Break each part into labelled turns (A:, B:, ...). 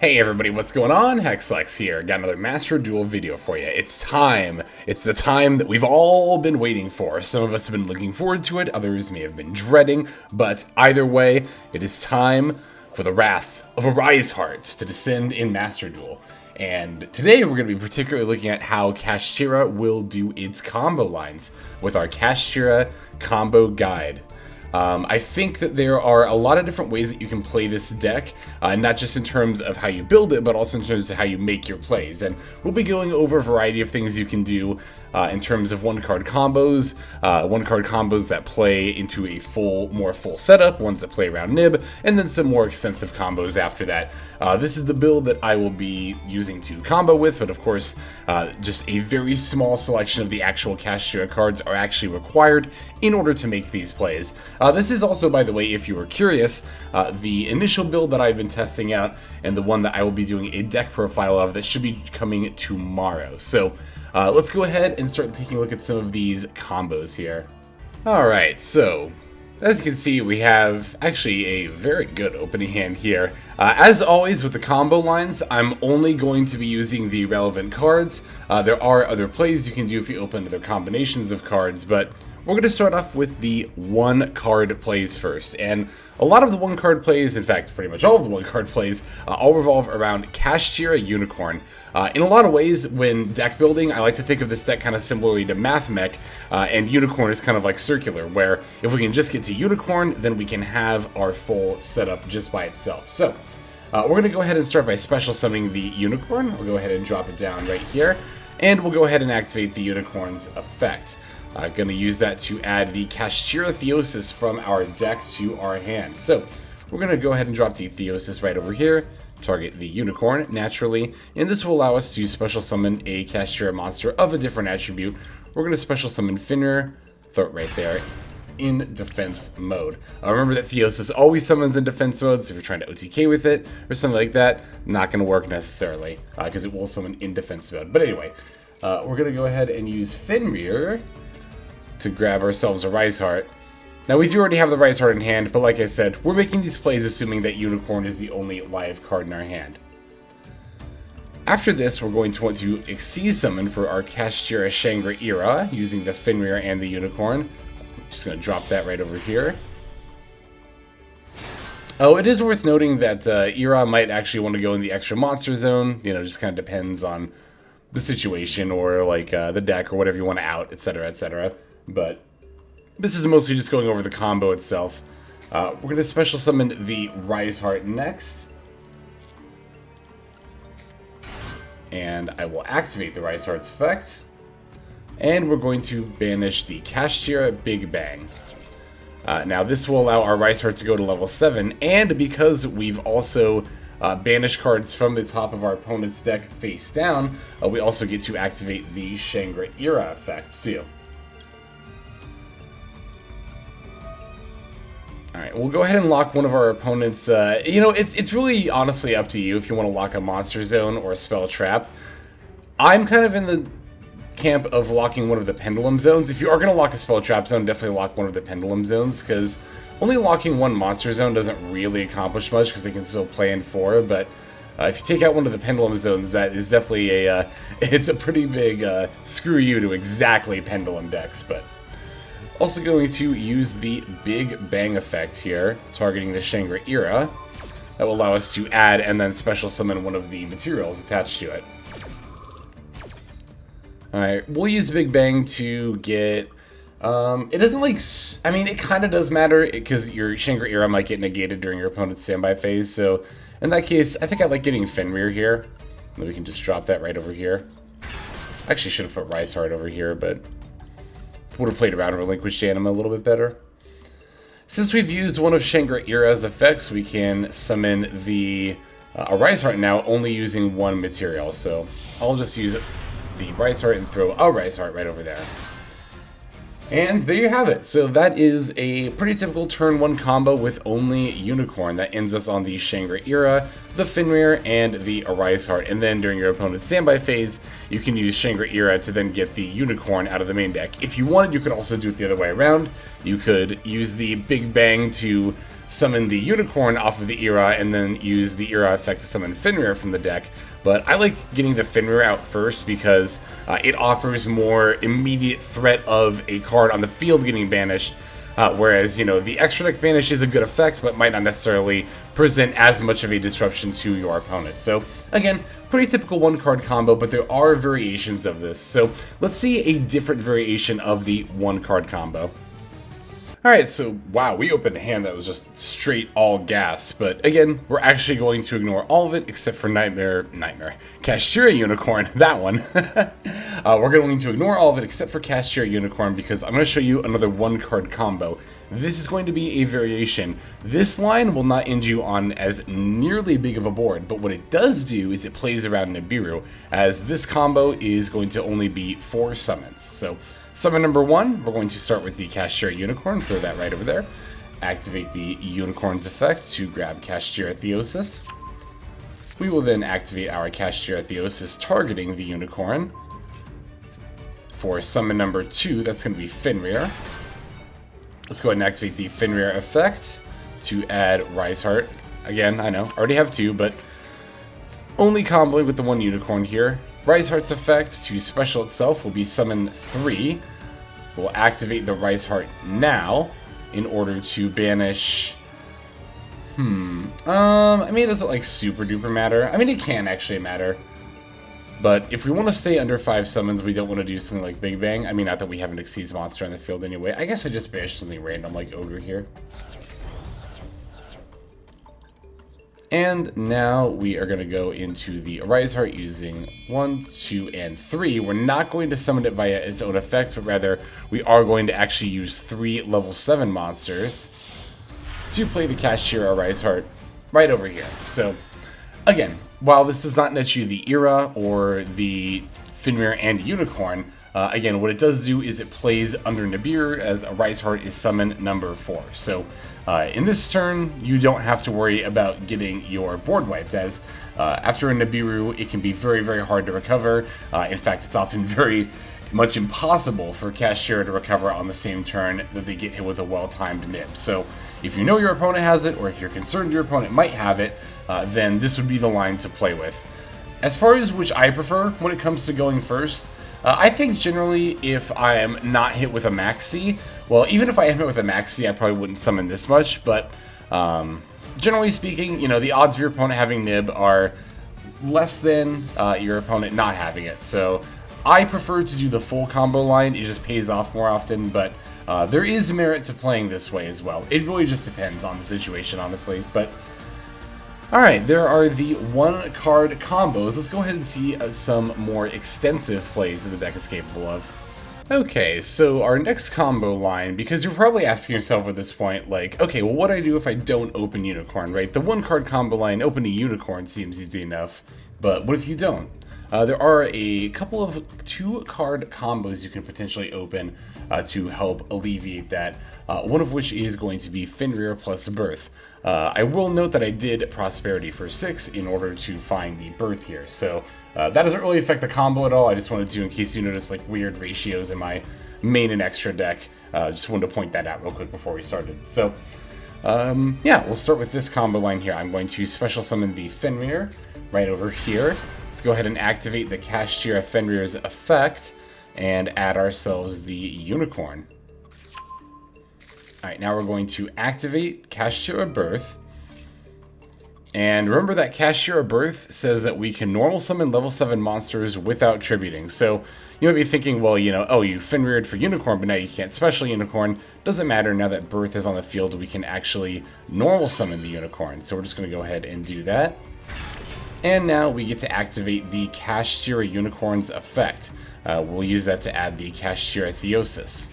A: Hey everybody, what's going on? Hexlex here. Got another Master Duel video for you. It's time. It's the time that we've all been waiting for. Some of us have been looking forward to it, others may have been dreading, but either way, it is time for the wrath of Arise-Heart to descend in Master Duel. And today we're going to be particularly looking at how Kashtira will do its combo lines with our Kashtira combo guide. I think that there are a lot of different ways that you can play this deck, not just in terms of how you build it, but also in terms of how you make your plays. And we'll be going over a variety of things you can do in terms of one-card combos that play into a more full setup, ones that play around Nib, and then some more extensive combos after that. This is the build that I will be using to combo with, but of course, just a very small selection of the actual Kashtira cards are actually required in order to make these plays. This is also, by the way, if you were curious, the initial build that I've been testing out and the one that I will be doing a deck profile of that should be coming tomorrow. So let's go ahead and start taking a look at some of these combos here. Alright, so as you can see, we have actually a very good opening hand here. As always with the combo lines, I'm only going to be using the relevant cards. There are other plays you can do if you open other combinations of cards, but we're going to start off with the one-card plays first, and a lot of the one-card plays, in fact, pretty much all of the one-card plays, all revolve around Kashtira Unicorn. In a lot of ways, when deck building, I like to think of this deck kind of similarly to Math Mech, and Unicorn is kind of like circular, where if we can just get to Unicorn, then we can have our full setup just by itself. So, we're going to go ahead and start by special summoning the Unicorn. We'll go ahead and drop it down right here, and we'll go ahead and activate the Unicorn's effect. Going to use that to add the Kashtira Theosis from our deck to our hand. So we're going to go ahead and drop the Theosis right over here, target the Unicorn naturally, and this will allow us to special summon a Kashtira monster of a different attribute. We're going to special summon Fenrir, throw it right there, in defense mode. Remember that Theosis always summons in defense mode, so if you're trying to OTK with it or something like that, not going to work necessarily, because it will summon in defense mode. But anyway, we're going to go ahead and use Fenrir to grab ourselves a Riseheart. Now, we do already have the Riseheart in hand, but like I said, we're making these plays assuming that Unicorn is the only live card in our hand. After this, we're going to want to Exceed Summon for our Kashtira Shangri-Ira using the Fenrir and the Unicorn. I'm just going to drop that right over here. Oh, it is worth noting that Ira might actually want to go in the extra monster zone. You know, just kind of depends on the situation or like the deck or whatever you want to out, etc., etc. But this is mostly just going over the combo itself. We're going to special summon the Riseheart next. And I will activate the Riseheart's effect. And we're going to banish the Kashtira Big Bang. Now this will allow our Riseheart to go to level 7. And because we've also banished cards from the top of our opponent's deck face down, we also get to activate the Shangri-Ira effect too. Alright, we'll go ahead and lock one of our opponents. You know, it's really honestly up to you if you want to lock a monster zone or a spell trap. I'm kind of in the camp of locking one of the pendulum zones. If you are going to lock a spell trap zone, definitely lock one of the pendulum zones, because only locking one monster zone doesn't really accomplish much, because they can still play in 4, but if you take out one of the pendulum zones, that is definitely it's a pretty big screw you to exactly pendulum decks. But also going to use the Big Bang effect here, targeting the Shangri-Ira. That will allow us to add and then special summon one of the materials attached to it. Alright, we'll use Big Bang to get... it doesn't like... I mean, it kind of does matter, because your Shangri-Ira might get negated during your opponent's standby phase, so in that case, I think I like getting Fenrir here. Then we can just drop that right over here. Actually, should have put Riseheart over here, but would have played around Relinquished Anima a little bit better. Since we've used one of Shangri-Ira's effects, we can summon the Arise-Heart now, only using one material, so I'll just use the Riseheart and throw a Riseheart right over there. And there you have it. So that is a pretty typical turn 1 combo with only Unicorn. That ends us on the Shangri-Ira, the Fenrir, and the Arise-Heart. And then during your opponent's standby phase, you can use Shangri-Ira to then get the Unicorn out of the main deck. If you wanted, you could also do it the other way around. You could use the Big Bang to summon the Unicorn off of the Era and then use the Era effect to summon Fenrir from the deck. But I like getting the Fenrir out first because it offers more immediate threat of a card on the field getting banished. Whereas, you know, the extra deck banish is a good effect, but might not necessarily present as much of a disruption to your opponent. So, again, pretty typical one-card combo, but there are variations of this. So, let's see a different variation of the one-card combo. Alright, so, wow, we opened a hand that was just straight all gas, but again, we're actually going to ignore all of it except for Kashtira Unicorn, that one. We're going to ignore all of it except for Kashtira Unicorn because I'm going to show you another one-card combo. This is going to be a variation. This line will not end you on as nearly big of a board, but what it does do is it plays around Nibiru, as this combo is going to only be 4 summons. So, summon number 1, we're going to start with the Kashtira Unicorn, throw that right over there. Activate the Unicorn's effect to grab Kashtira Theosis. We will then activate our Kashtira Theosis targeting the Unicorn. For summon number 2, that's going to be Fenrir. Let's go ahead and activate the Fenrir effect to add Riseheart. Again, I know, I already have 2, but only comboing with the 1 Unicorn here. Riseheart's effect to special itself will be summon 3. We'll activate the Riseheart now in order to banish... I mean, it doesn't like super duper matter. I mean, it can actually matter. But if we want to stay under 5 summons, we don't want to do something like Big Bang. I mean, not that we have an Exceeds monster on the field anyway. I guess I just banish something random like Ogre here. And now we are going to go into the Arise-Heart using 1, 2, and 3. We're not going to summon it via its own effects, but rather we are going to actually use 3 level 7 monsters to play the Kashtira Arise-Heart right over here. So, again, while this does not net you the Era or the Fenrir and Unicorn, again, what it does do is it plays under Nibiru as Arise-Heart is summon number 4. So, in this turn, you don't have to worry about getting your board wiped, as after a Nibiru, it can be very, very hard to recover. In fact, it's often very much impossible for Kashtira to recover on the same turn that they get hit with a well-timed nib. So, if you know your opponent has it, or if you're concerned your opponent might have it, then this would be the line to play with. As far as which I prefer when it comes to going first, I think generally if I am not hit with a Maxx, well, even if I am hit with a Maxx, I probably wouldn't summon this much, but generally speaking, you know, the odds of your opponent having Nib are less than your opponent not having it. So I prefer to do the full combo line. It just pays off more often, but there is merit to playing this way as well. It really just depends on the situation, honestly, but... Alright, there are the one-card combos. Let's go ahead and see some more extensive plays that the deck is capable of. Okay, so our next combo line, because you're probably asking yourself at this point, like, okay, well, what do I do if I don't open Unicorn, right? The one-card combo line, opening Unicorn seems easy enough, but what if you don't? There are a couple of 2-card combos you can potentially open to help alleviate that, one of which is going to be Fenrir plus Birth. I will note that I did Prosperity for 6 in order to find the Birth here, so that doesn't really affect the combo at all. I just wanted to, in case you notice like weird ratios in my main and extra deck, just wanted to point that out real quick before we started. So, yeah, we'll start with this combo line here. I'm going to special summon the Fenrir right over here. Let's go ahead and activate the Kashtira Fenrir's effect and add ourselves the Unicorn. Alright, now we're going to activate Kashtira Birth. And remember that Kashtira Birth says that we can normal summon level 7 monsters without tributing. So you might be thinking, well, you know, oh, you Fenrired for Unicorn, but now you can't special Unicorn. Doesn't matter, now that Birth is on the field, we can actually normal summon the Unicorn. So we're just going to go ahead and do that. And now we get to activate the Kashtira Unicorn's effect. We'll use that to add the Kashtira Theosis.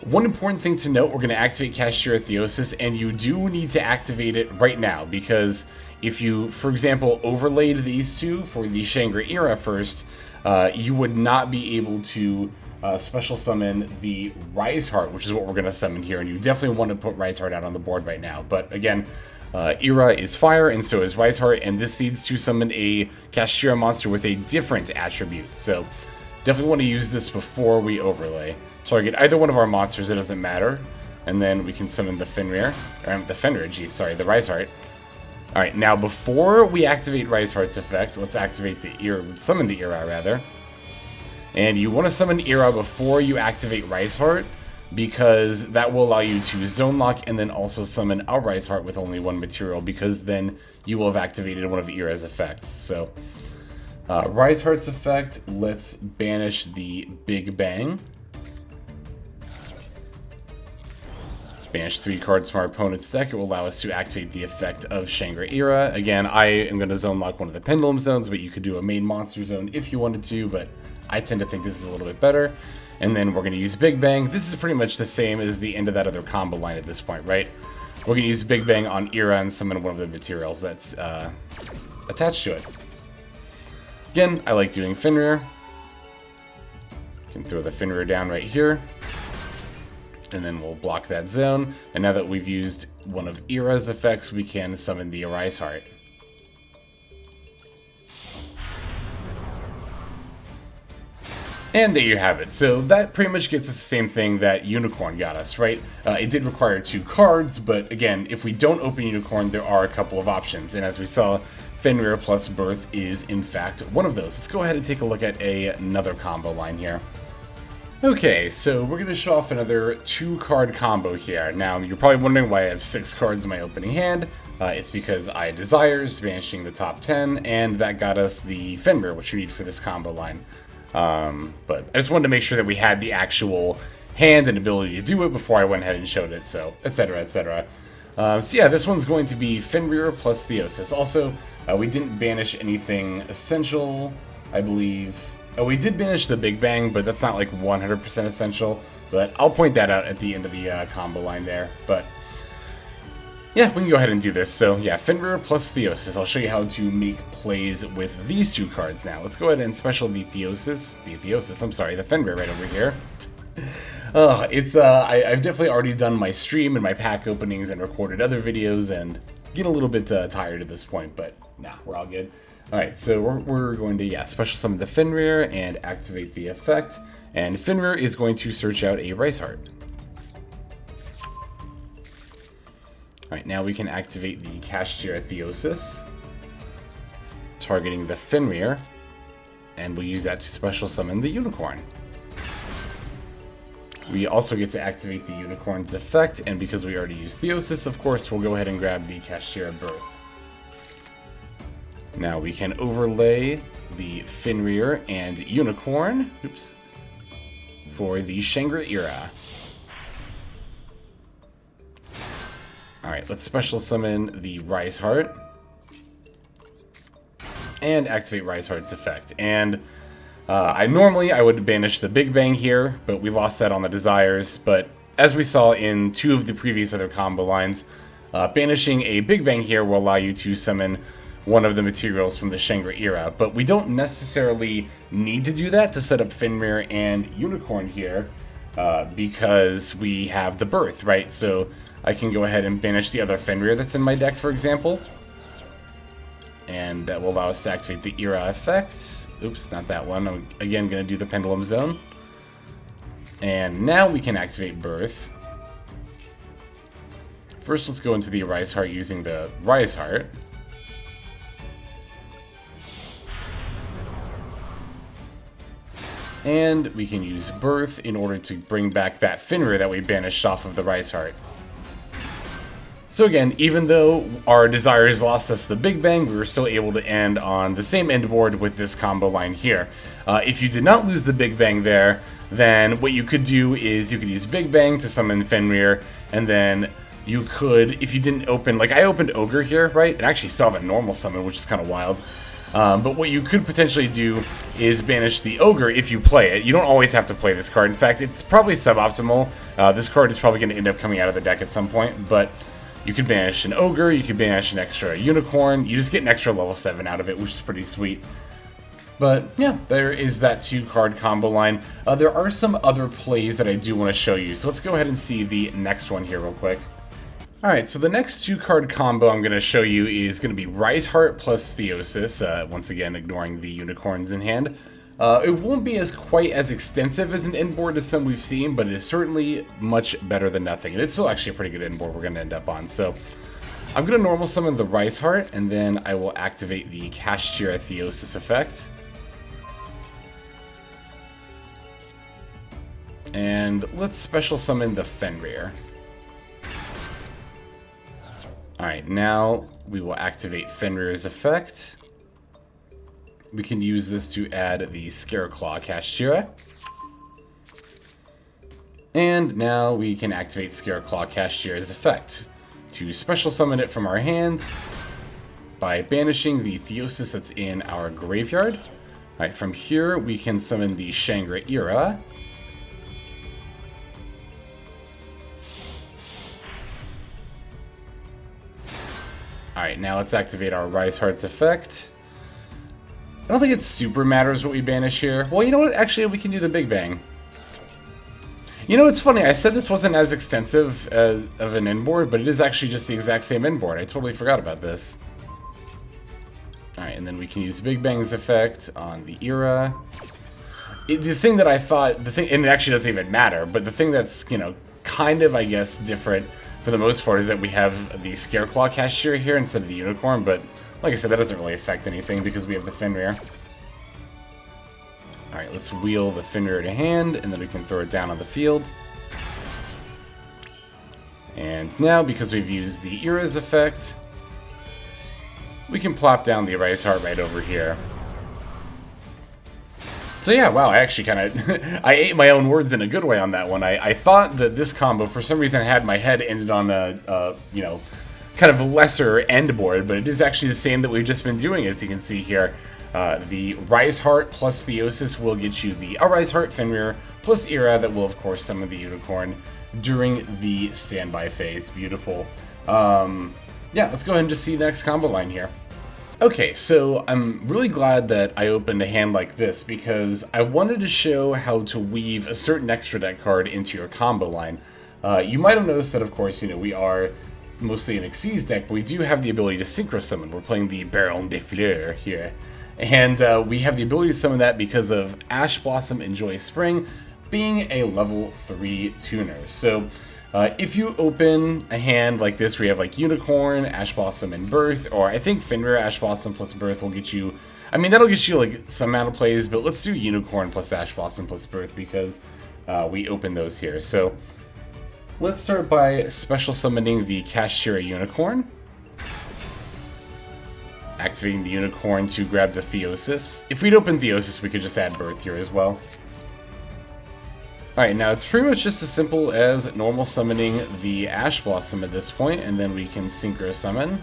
A: One important thing to note, we're going to activate Kashtira Theosis, and you do need to activate it right now, because if you, for example, overlaid these two for the Shangri-Ira first, you would not be able to special summon the Riseheart, which is what we're going to summon here, and you definitely want to put Riseheart out on the board right now. But again, Ira is fire, and so is Riseheart, and this needs to summon a Kashtira monster with a different attribute, so definitely want to use this before we overlay. Target either one of our monsters, it doesn't matter. And then we can summon the Fenrir, the Riseheart. Alright, now before we activate Riseheart's effect, let's activate summon the Ira rather. And you want to summon Ira before you activate Riseheart, because that will allow you to zone lock and then also summon a Riseheart with only one material, because then you will have activated one of Ira's effects. So, Riseheart's effect, let's banish the Big Bang. Banish 3 cards from our opponent's deck. It will allow us to activate the effect of Shangri-Ira. Again, I am going to zone lock one of the Pendulum Zones, but you could do a main monster zone if you wanted to, but I tend to think this is a little bit better. And then we're going to use Big Bang. This is pretty much the same as the end of that other combo line at this point, right? We're going to use Big Bang on Ira and summon one of the materials that's attached to it. Again, I like doing Fenrir. You can throw the Fenrir down right here. And then we'll block that zone. And now that we've used one of Ira's effects, we can summon the Arise-Heart. And there you have it. So that pretty much gets us the same thing that Unicorn got us, right? It did require 2 cards, but again, if we don't open Unicorn, there are a couple of options. And as we saw, Fenrir plus Birth is in fact one of those. Let's go ahead and take a look at another combo line here. Okay, so we're going to show off another 2-card combo here. Now, you're probably wondering why I have 6 cards in my opening hand. It's because I had Desires, banishing the top 10, and that got us the Fenrir, which we need for this combo line. But I just wanted to make sure that we had the actual hand and ability to do it before I went ahead and showed it, so etc, etc. So yeah, this one's going to be Fenrir plus Theosis. Also, we didn't banish anything essential, I believe. Oh, we did banish the Big Bang, but that's not like 100% essential. But I'll point that out at the end of the combo line there. But yeah, we can go ahead and do this. So yeah, Fenrir plus Theosis. I'll show you how to make plays with these 2 cards now. Let's go ahead and special the Fenrir right over here. I've definitely already done my stream and my pack openings and recorded other videos and getting a little bit tired at this point, but nah, we're all good. Alright, so we're going to, special summon the Fenrir and activate the effect. And Fenrir is going to search out a Riseheart. Alright, now we can activate the Kashtira Theosis, targeting the Fenrir, and we'll use that to special summon the Unicorn. We also get to activate the Unicorn's effect, and because we already used Theosis, of course, we'll go ahead and grab the Kashtira Birth. Now we can overlay the Fenrir and Unicorn, for the Shangri-Ira. Alright, let's special summon the Riseheart and activate Riseheart's effect. And I would banish the Big Bang here, but we lost that on the Desires. But as we saw in 2 of the previous other combo lines, banishing a Big Bang here will allow you to summon one of the materials from the Shangri-Ira, but we don't necessarily need to do that to set up Fenrir and Unicorn here, because we have the Birth, right? So I can go ahead and banish the other Fenrir that's in my deck, for example, and that will allow us to activate the Ira effect. Oops, not that one. I'm again going to do the Pendulum Zone. And now we can activate Birth. First, let's go into the Arise-Heart using the Riseheart. And we can use Birth in order to bring back that Fenrir that we banished off of the Riseheart. So again, even though our Desires lost us the Big Bang, we were still able to end on the same end board with this combo line here. If you did not lose the Big Bang there, then what you could do is you could use Big Bang to summon Fenrir, and then you could, if you didn't open, like I opened Ogre here, right? And actually still have a normal summon, which is kind of wild. But what you could potentially do is banish the Ogre if you play it. You don't always have to play this card. In fact, it's probably suboptimal. This card is probably going to end up coming out of the deck at some point, but you could banish an Ogre, you could banish an extra Unicorn. You just get an extra level 7 out of it, which is pretty sweet. But yeah, there is that 2-card combo line. There are some other plays that I do want to show you, so let's go ahead and see the next one here real quick. Alright, so the next 2-card combo I'm going to show you is going to be Riseheart plus Theosis, once again ignoring the Unicorns in hand. It won't be quite as extensive as an end board as some we've seen, but it is certainly much better than nothing. And it's still actually a pretty good end board we're going to end up on. So I'm going to normal summon the Riseheart, and then I will activate the Kashtira Theosis effect. And let's special summon the Fenrir. Alright, now we will activate Fenrir's effect. We can use this to add the Scareclaw Kashtira. And now we can activate Scareclaw Kashtira's effect to special summon it from our hand by banishing the Theosis that's in our graveyard. Alright, from here we can summon the Shangri-Ira. Alright, now let's activate our Riseheart's effect. I don't think it super matters what we banish here. Well, you know what? Actually, we can do the Big Bang. You know, it's funny. I said this wasn't as extensive of an end board, but it is actually just the exact same end board. I totally forgot about this. Alright, and then we can use Big Bang's effect on the Ira. The thing that I thought, and it actually doesn't even matter, but the thing that's, you know, kind of, I guess, different for the most part is that we have the Scareclaw Kashtira here instead of the Unicorn, but like I said, that doesn't really affect anything because we have the Fenrir. Alright, let's wheel the Fenrir to hand, and then we can throw it down on the field. And now, because we've used the Ira's effect, we can plop down the Riseheart right over here. So yeah, wow, I actually kind of, I ate my own words in a good way on that one. I thought that this combo, for some reason, had my head ended on a you know, kind of lesser end board, but it is actually the same that we've just been doing, as you can see here. The Riseheart plus Theosis will get you the Arise-Heart Fenrir plus Ira that will, of course, summon the Unicorn during the standby phase. Beautiful. Yeah, let's go ahead and just see the next combo line here. Okay, so I'm really glad that I opened a hand like this because I wanted to show how to weave a certain extra deck card into your combo line. You might have noticed that, of course, you know, we are mostly an Xyz deck, but we do have the ability to synchro summon. We're playing the Baronne de Fleur here. And we have the ability to summon that because of Ash Blossom and Joyous Spring being a level 3 tuner. So if you open a hand like this, where you have like Unicorn, Ash Blossom, and Birth, or I think Fenrir, Ash Blossom plus Birth will get you, I mean, that'll get you like some amount of plays, but let's do Unicorn plus Ash Blossom plus Birth because we open those here. So let's start by special summoning the Kashtira Unicorn. Activating the Unicorn to grab the Theosis. If we'd open Theosis, we could just add Birth here as well. Alright, now it's pretty much just as simple as normal summoning the Ash Blossom at this point, and then we can Synchro Summon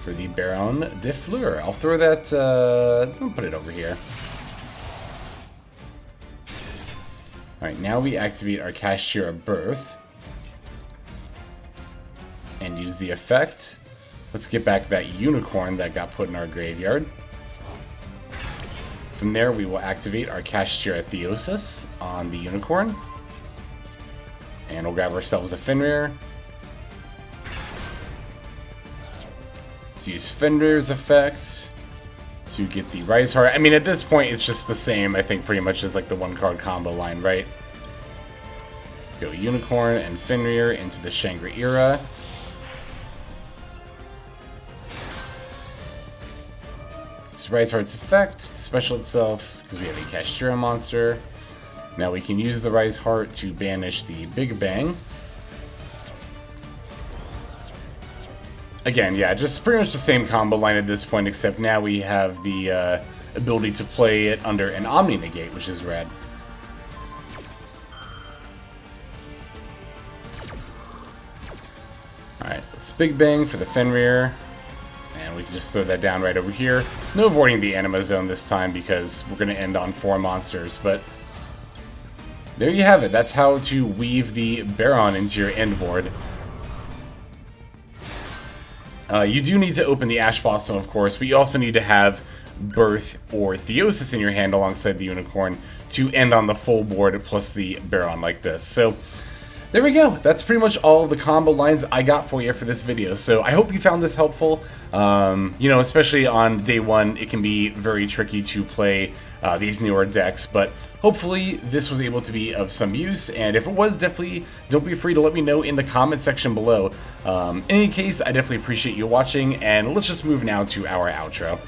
A: for the Baronne de Fleur. I'll throw that, I'll put it over here. Alright, now we activate our Kashtira Birth and use the effect. Let's get back that Unicorn that got put in our graveyard. From there, we will activate our Kashtira Theosis on the Unicorn. And we'll grab ourselves a Fenrir. Let's use Fenrir's effect to get the Riseheart. I mean, at this point, it's just the same, I think, pretty much as like the one-card combo line, right? Go Unicorn and Fenrir into the Shangri-Ira. Riseheart's effect, special itself, because we have a Kashtira monster. Now we can use the Riseheart to banish the Big Bang. Again, yeah, just pretty much the same combo line at this point, except now we have the ability to play it under an Omni Negate, which is rad. Alright, let's Big Bang for the Fenrir. And we can just throw that down right over here. No avoiding the Anima Zone this time because we're going to end on 4 monsters. But there you have it. That's how to weave the Baronne into your end board. You do need to open the Ash Blossom, of course, but you also need to have Birth or Theosis in your hand alongside the Unicorn to end on the full board plus the Baronne like this. So there we go. That's pretty much all of the combo lines I got for you for this video. So I hope you found this helpful. You know, especially on day one, it can be very tricky to play these newer decks, but hopefully this was able to be of some use, and if it was, definitely don't be afraid to let me know in the comment section below. In any case, I definitely appreciate you watching, and let's just move now to our outro.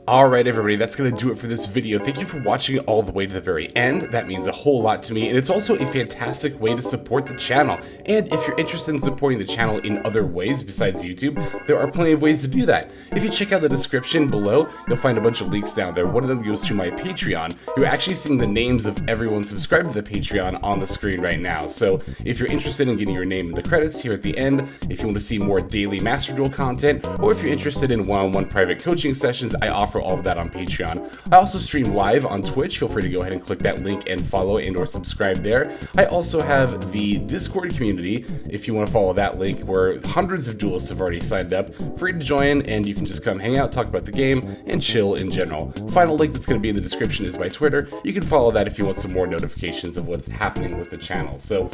A: Alright everybody, that's going to do it for this video. Thank you for watching it all the way to the very end. That means a whole lot to me, and it's also a fantastic way to support the channel. And if you're interested in supporting the channel in other ways besides YouTube, there are plenty of ways to do that. If you check out the description below, you'll find a bunch of links down there. One of them goes to my Patreon. You're actually seeing the names of everyone subscribed to the Patreon on the screen right now. So if you're interested in getting your name in the credits here at the end, if you want to see more daily Master Duel content, or if you're interested in one-on-one private coaching sessions, I offer all of that on Patreon. I also stream live on Twitch. Feel free to go ahead and click that link and follow and or subscribe there. I also have the Discord community, if you want to follow that link, where hundreds of duelists have already signed up. Free to join, and you can just come hang out, talk about the game, and chill in general. Final link that's going to be in the description is my Twitter. You can follow that if you want some more notifications of what's happening with the channel. So,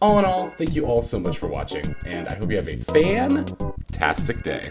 A: all in all, thank you all so much for watching, and I hope you have a fantastic day.